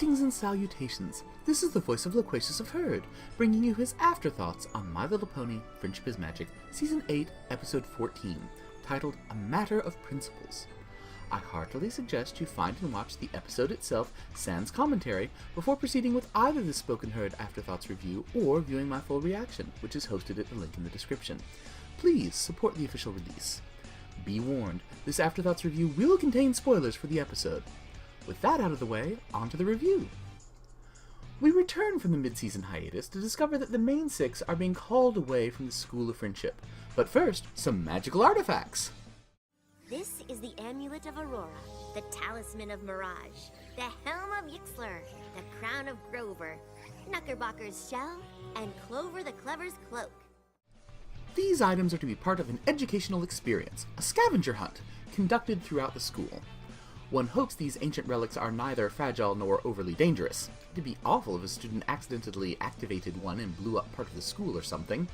Greetings and salutations. This is the voice of Loquacious of Herd, bringing you his Afterthoughts on My Little Pony, Friendship is Magic, Season 8, Episode 14, titled A Matter of Principles. I heartily suggest you find and watch the episode itself, sans commentary, before proceeding with either the Spoken Herd Afterthoughts review or viewing my full reaction, which is hosted at the link in the description. Please support the official release. Be warned, this Afterthoughts review will contain spoilers for the episode. With that out of the way, on to the review. We return from the mid-season hiatus to discover that the main six are being called away from the School of Friendship. But first, some magical artifacts! This is the Amulet of Aurora, the Talisman of Mirage, the Helm of Yixler, the Crown of Grover, Knuckerbocker's Shell, and Clover the Clever's Cloak. These items are to be part of an educational experience, a scavenger hunt, conducted throughout the school. One hopes these ancient relics are neither fragile nor overly dangerous. It'd be awful if a student accidentally activated one and blew up part of the school or something.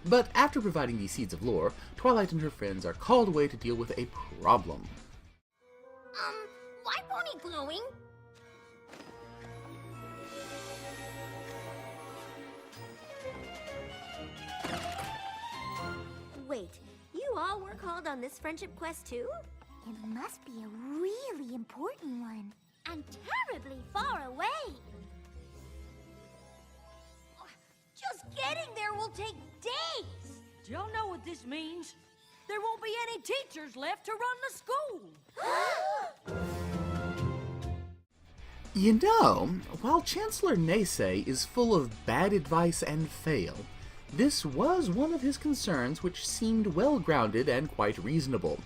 But after providing these seeds of lore, Twilight and her friends are called away to deal with a problem. Why pony glowing? Wait, you all were called on this friendship quest too? It must be a really important one. And terribly far away. Just getting there will take days. Do y'all know what this means? There won't be any teachers left to run the school! You know, while Chancellor Naysay is full of bad advice and fail, this was one of his concerns which seemed well-grounded and quite reasonable.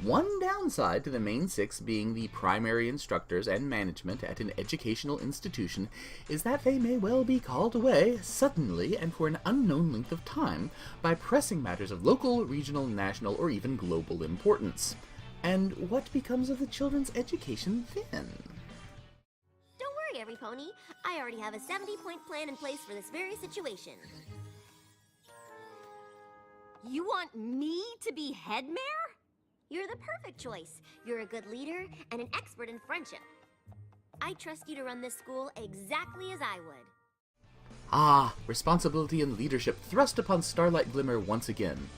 One downside to the main six being the primary instructors and management at an educational institution is that they may well be called away, suddenly and for an unknown length of time, by pressing matters of local, regional, national, or even global importance. And what becomes of the children's education then? Don't worry, every pony. I already have a 70-point plan in place for this very situation. You want me to be head mare? You're the perfect choice. You're a good leader and an expert in friendship. I trust you to run this school exactly as I would. Ah, responsibility and leadership thrust upon Starlight Glimmer once again.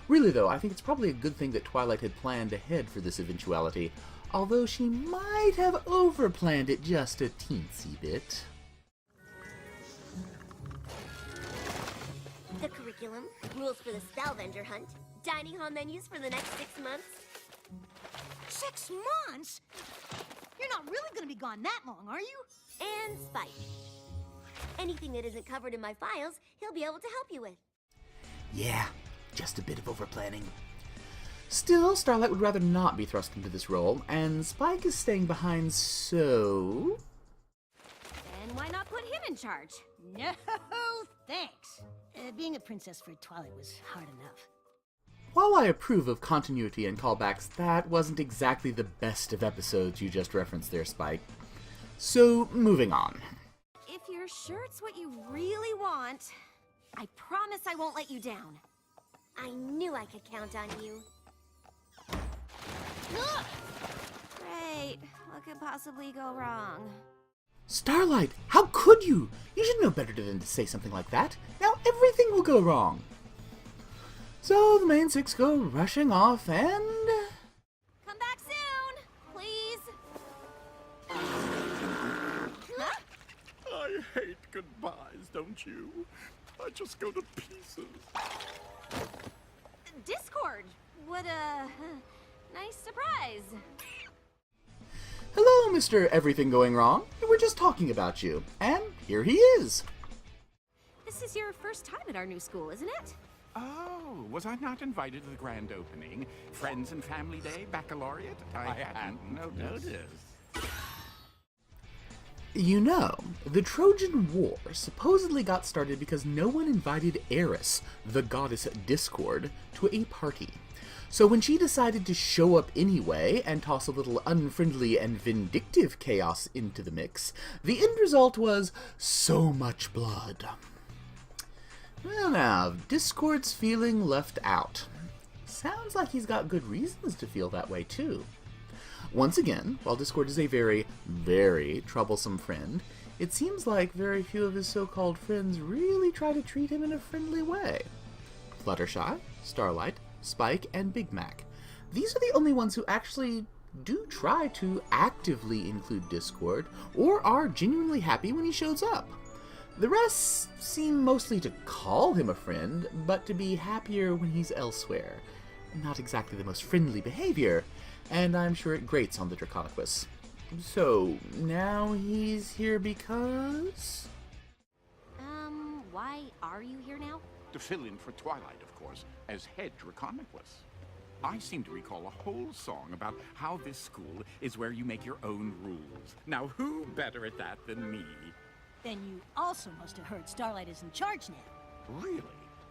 Really though, I think it's probably a good thing that Twilight had planned ahead for this eventuality, although she might have overplanned it just a teensy bit. The curriculum, rules for the Spellvenger hunt, dining hall menus for the next 6 months. 6 months? You're not really gonna be gone that long, are you? And Spike. Anything that isn't covered in my files, he'll be able to help you with. Yeah, just a bit of overplanning. Still, Starlight would rather not be thrust into this role, and Spike is staying behind, so... Then why not put him in charge? No, thanks. Being a princess for Twilight was hard enough. While I approve of continuity and callbacks, that wasn't exactly the best of episodes you just referenced there, Spike. So, moving on. If you're sure it's what you really want, I promise I won't let you down. I knew I could count on you. Great. What could possibly go wrong? Starlight, how could you? You should know better than to say something like that. Now everything will go wrong. So the main six go rushing off and... Come back soon, please. I hate goodbyes, don't you? I just go to pieces. Discord. What a nice surprise. Hello, Mr. Everything Going Wrong. We were just talking about you. And here he is. This is your first time at our new school, isn't it? Oh, was I not invited to the grand opening? Friends and Family Day, baccalaureate? I hadn't noticed. You know, the Trojan War supposedly got started because no one invited Eris, the goddess Discord, to a party. So when she decided to show up anyway and toss a little unfriendly and vindictive chaos into the mix, the end result was so much blood. Well now, Discord's feeling left out. Sounds like he's got good reasons to feel that way too. Once again, while Discord is a very, very troublesome friend, it seems like very few of his so-called friends really try to treat him in a friendly way. Fluttershy, Starlight, Spike, and Big Mac. These are the only ones who actually do try to actively include Discord, or are genuinely happy when he shows up. The rest seem mostly to call him a friend, but to be happier when he's elsewhere. Not exactly the most friendly behavior, and I'm sure it grates on the Draconequus. So, now he's here because... Why are you here now? To fill in for Twilight, of course, as head Draconequus. I seem to recall a whole song about how this school is where you make your own rules. Now, who better at that than me? Then you also must have heard Starlight is in charge now. Really?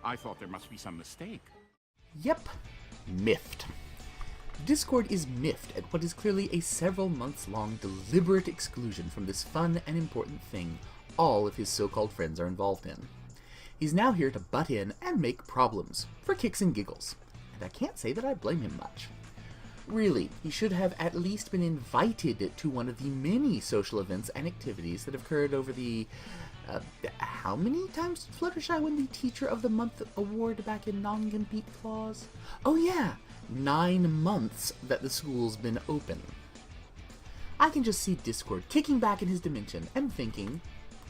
I thought there must be some mistake. Yep, miffed. Discord is miffed at what is clearly a several months long deliberate exclusion from this fun and important thing all of his so-called friends are involved in. He's now here to butt in and make problems, for kicks and giggles, and I can't say that I blame him much. Really, he should have at least been invited to one of the many social events and activities that have occurred over the... how many times did Fluttershy win the Teacher of the Month award back in Non-Compete Clause? Oh yeah, 9 months that the school's been open. I can just see Discord kicking back in his dimension and thinking,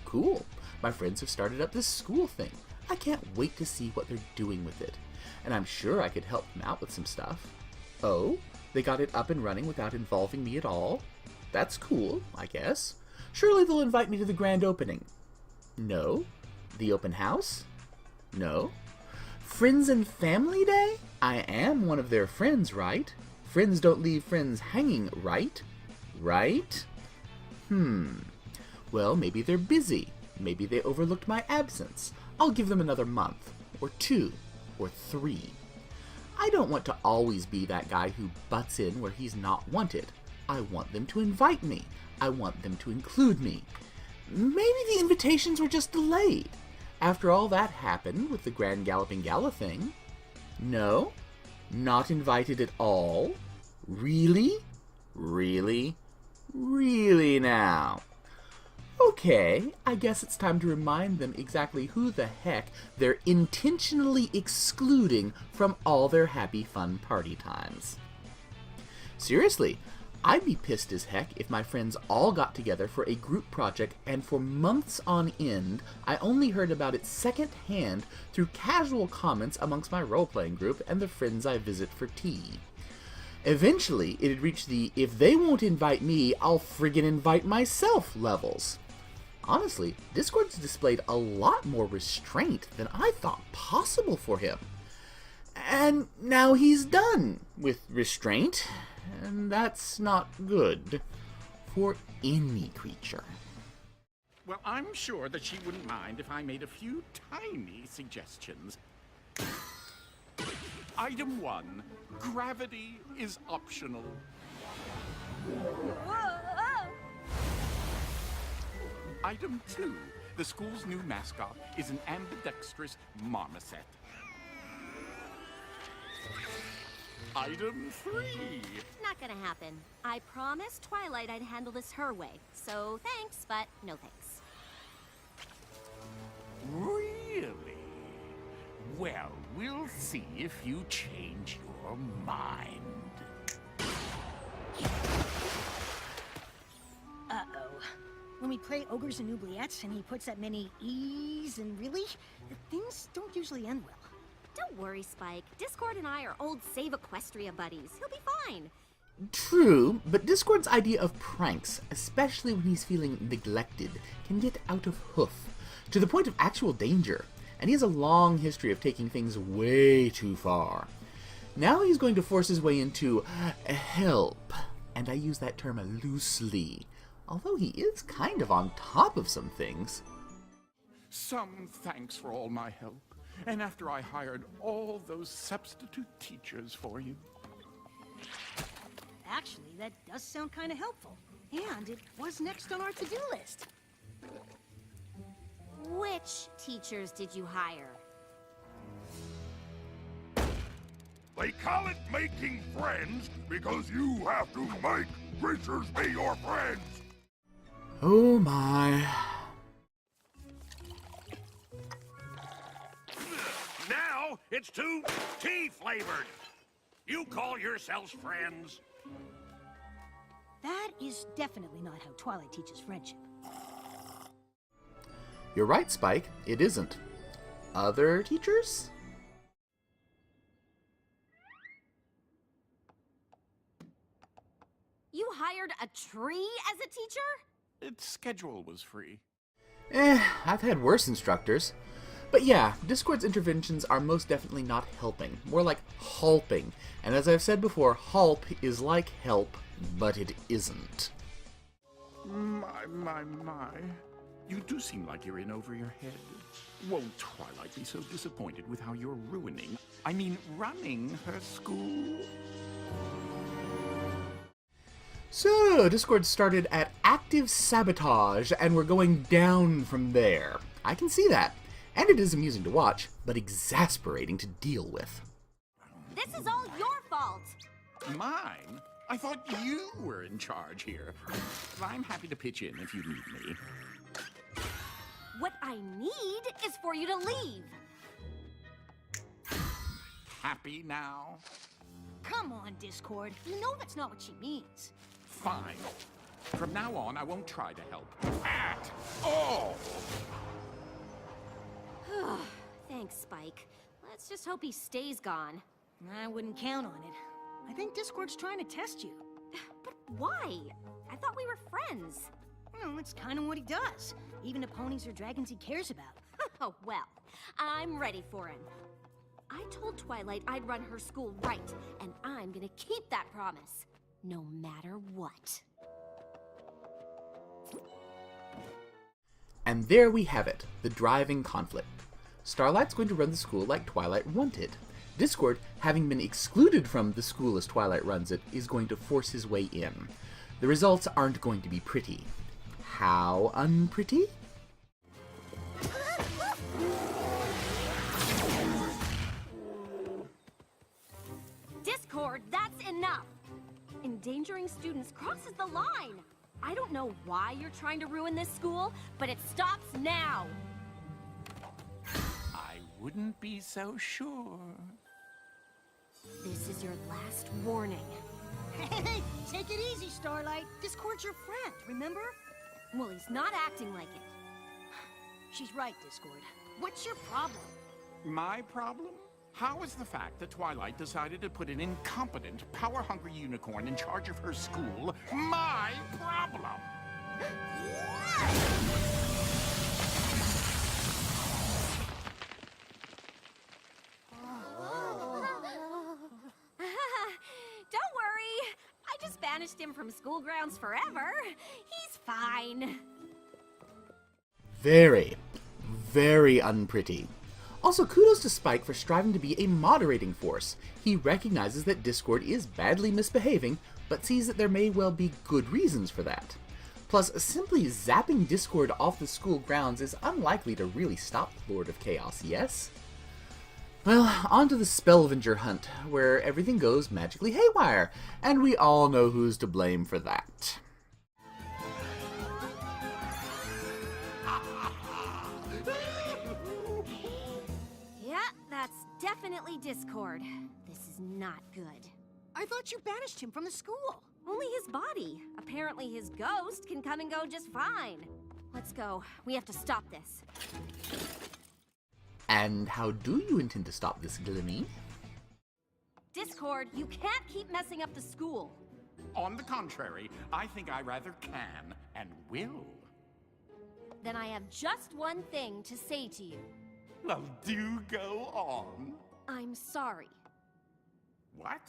cool, my friends have started up this school thing. I can't wait to see what they're doing with it. And I'm sure I could help them out with some stuff. Oh, they got it up and running without involving me at all? That's cool, I guess. Surely they'll invite me to the grand opening. No. The open house? No. Friends and Family Day? I am one of their friends, right? Friends don't leave friends hanging, right? Right? Well, maybe they're busy. Maybe they overlooked my absence. I'll give them another month, or 2, or 3. I don't want to always be that guy who butts in where he's not wanted. I want them to invite me. I want them to include me. Maybe the invitations were just delayed. After all that happened with the Grand Galloping Gala thing. No? Not invited at all? Really? Really? Really now? Okay, I guess it's time to remind them exactly who the heck they're intentionally excluding from all their happy fun party times. Seriously, I'd be pissed as heck if my friends all got together for a group project and for months on end, I only heard about it secondhand through casual comments amongst my role-playing group and the friends I visit for tea. Eventually, it'd reach the if they won't invite me, I'll friggin' invite myself levels. Honestly, Discord's displayed a lot more restraint than I thought possible for him. And now he's done with restraint, and that's not good for any creature. Well, I'm sure that she wouldn't mind if I made a few tiny suggestions. Item 1, gravity is optional. Item 2, the school's new mascot is an ambidextrous marmoset. Item 3. Not gonna happen. I promised Twilight I'd handle this her way. So thanks, but no thanks. Really? Well, we'll see if you change your mind. Uh-oh. When we play Ogres and Oubliettes and he puts that many E's and really, things don't usually end well. Don't worry, Spike. Discord and I are old Save Equestria buddies. He'll be fine. True, but Discord's idea of pranks, especially when he's feeling neglected, can get out of hoof, to the point of actual danger, and he has a long history of taking things way too far. Now he's going to force his way into help, and I use that term loosely, although he is kind of on top of some things. Some thanks for all my help, and after I hired all those substitute teachers for you. Actually, that does sound kind of helpful. And it was next on our to-do list. Which teachers did you hire? They call it making friends because you have to make creatures be your friends. Oh my. Now it's too tea-flavored. You call yourselves friends? That is definitely not how Twilight teaches friendship. You're right, Spike. It isn't. Other teachers? You hired a tree as a teacher? Its schedule was free. I've had worse instructors. But yeah, Discord's interventions are most definitely not helping. More like hulping. And as I've said before, hulp is like help, but it isn't. My. You do seem like you're in over your head. Won't Twilight be so disappointed with how you're running her school? So, Discord started at active sabotage, and we're going down from there. I can see that. And it is amusing to watch, but exasperating to deal with. This is all your fault! Mine? I thought you were in charge here. I'm happy to pitch in if you need me. What I need is for you to leave. Happy now? Come on, Discord. You know that's not what she means. Fine. From now on, I won't try to help at all. Thanks, Spike. Let's just hope he stays gone. I wouldn't count on it. I think Discord's trying to test you. But why? I thought we were friends. Well, it's kind of what he does. Even the ponies or dragons he cares about. Oh, well, I'm ready for him. I told Twilight I'd run her school right, and I'm gonna keep that promise, no matter what. And there we have it, the driving conflict. Starlight's going to run the school like Twilight wanted. Discord, having been excluded from the school as Twilight runs it, is going to force his way in. The results aren't going to be pretty. How unpretty? Discord, that's enough! Endangering students crosses the line! I don't know why you're trying to ruin this school, but it stops now! I wouldn't be so sure. This is your last warning. Hey, take it easy, Starlight. Discord's your friend, remember? Well, he's not acting like it. She's right, Discord. What's your problem? My problem? How is the fact that Twilight decided to put an incompetent, power-hungry unicorn in charge of her school my problem? Don't worry. I just banished him from school grounds forever. He's fine. Very, very unpretty. Also, kudos to Spike for striving to be a moderating force. He recognizes that Discord is badly misbehaving, but sees that there may well be good reasons for that. Plus, simply zapping Discord off the school grounds is unlikely to really stop the Lord of Chaos, yes? Well, on to the Spellvenger hunt, where everything goes magically haywire, and we all know who's to blame for that. Yeah, that's definitely Discord. This is not good. I thought you banished him from the school. Only his body. Apparently his ghost can come and go just fine. Let's go. We have to stop this. And how do you intend to stop this, Glimmy? Discord, you can't keep messing up the school. On the contrary, I think I rather can and will. Then I have just one thing to say to you. Well, do go on. I'm sorry. What?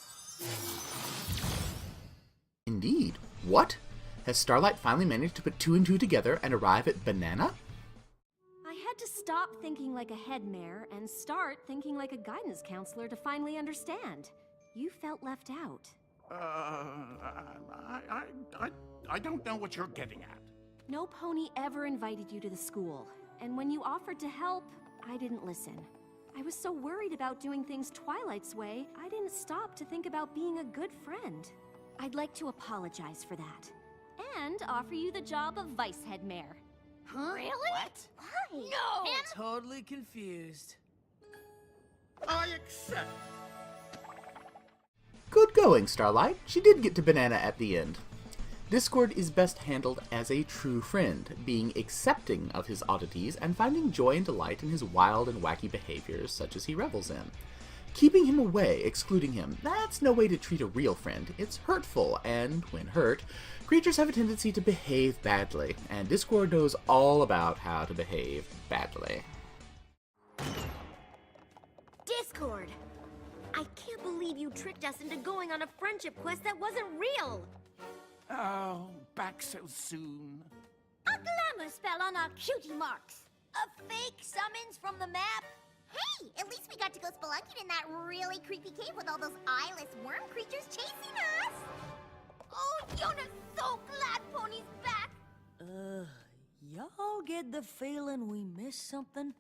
Indeed. What? Has Starlight finally managed to put two and two together and arrive at Banana? I had to stop thinking like a head mare and start thinking like a guidance counselor to finally understand. You felt left out. I don't know what you're getting at. No pony ever invited you to the school, and when you offered to help, I didn't listen. I was so worried about doing things Twilight's way, I didn't stop to think about being a good friend. I'd like to apologize for that. And offer you the job of vice head mayor. Huh? Really? What? Why? No! Totally confused. I accept. Good going, Starlight. She did get to Banana at the end. Discord is best handled as a true friend, being accepting of his oddities and finding joy and delight in his wild and wacky behaviors such as he revels in. Keeping him away, excluding him, that's no way to treat a real friend. It's hurtful, and when hurt, creatures have a tendency to behave badly, and Discord knows all about how to behave badly. Discord! I can't believe you tricked us into going on a friendship quest that wasn't real! Oh, back so soon. A glamour spell on our cutie marks. A fake summons from the map. Hey, at least we got to go spelunking in that really creepy cave with all those eyeless worm creatures chasing us. Oh, Yona's so glad Pony's back. Y'all get the feeling we missed something?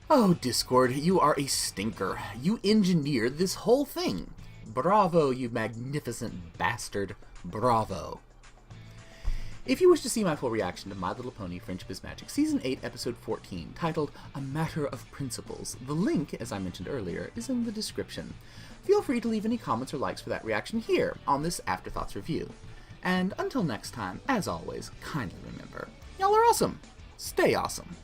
Oh, Discord, you are a stinker. You engineered this whole thing. Bravo, you magnificent bastard. Bravo. If you wish to see my full reaction to My Little Pony Friendship is Magic Season 8, Episode 14, titled A Matter of Principles, the link, as I mentioned earlier, is in the description. Feel free to leave any comments or likes for that reaction here on this Afterthoughts review. And until next time, as always, kindly remember, y'all are awesome. Stay awesome.